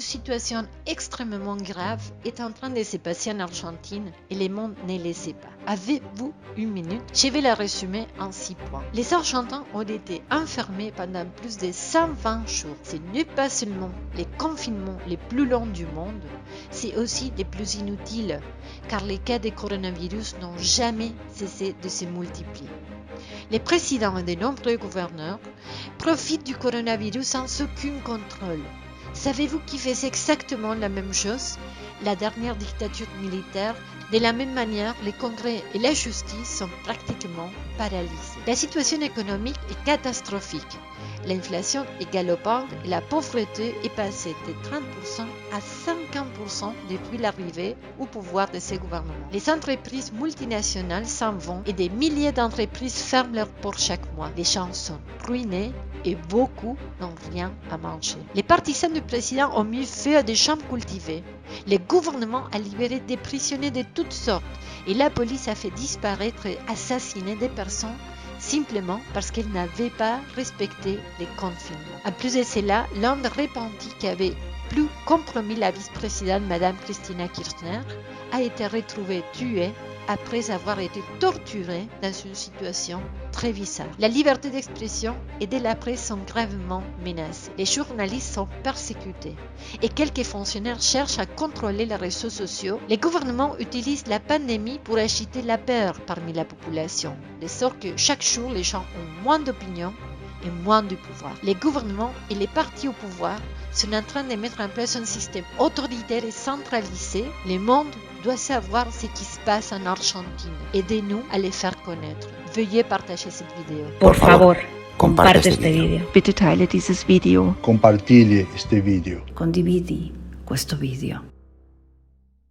Une situation extrêmement grave est en train de se passer en Argentine et le monde ne le sait pas. Avez-vous une minute? Je vais la résumer en 6 points. Les Argentins ont été enfermés pendant plus de 120 jours. Ce n'est pas seulement les confinements les plus longs du monde, c'est aussi les plus inutiles, car les cas de coronavirus n'ont jamais cessé de se multiplier. Les présidents et de nombreux gouverneurs profitent du coronavirus sans aucun contrôle. Savez-vous qui faisait exactement la même chose? La dernière dictature militaire. De la même manière, les congrès et la justice sont pratiquement paralysés. La situation économique est catastrophique. L'inflation est galopante et la pauvreté est passée de 30% à 50% depuis l'arrivée au pouvoir de ces gouvernements. Les entreprises multinationales s'en vont et des milliers d'entreprises ferment leurs portes chaque mois. Les gens sont ruinés et beaucoup n'ont rien à manger. Les partisans du président ont mis feu à des champs cultivés. Le gouvernement a libéré des prisonniers de toutes sortes et la police a fait disparaître et assassiner des personnes simplement parce qu'elles n'avaient pas respecté les confinements. En plus de cela, l'homme repenti qui avait plus compromis la vice-présidente Madame Cristina Kirchner a été retrouvé tué après avoir été torturé dans une situation très bizarre. La liberté d'expression et de la presse sont gravement menacées. Les journalistes sont persécutés et quelques fonctionnaires cherchent à contrôler les réseaux sociaux. Les gouvernements utilisent la pandémie pour agiter la peur parmi la population, de sorte que chaque jour les gens ont moins d'opinion et moins de pouvoir. Les gouvernements et les partis au pouvoir sont en train de mettre en place un système autoritaire et centralisé. Le monde doit savoir ce qui se passe en Argentine. Aidez-nous à les faire connaître. Veuillez partager cette vidéo. Por favor, comparte este video. Bitte teile dieses Video. Compartile este video. Condividi questo video.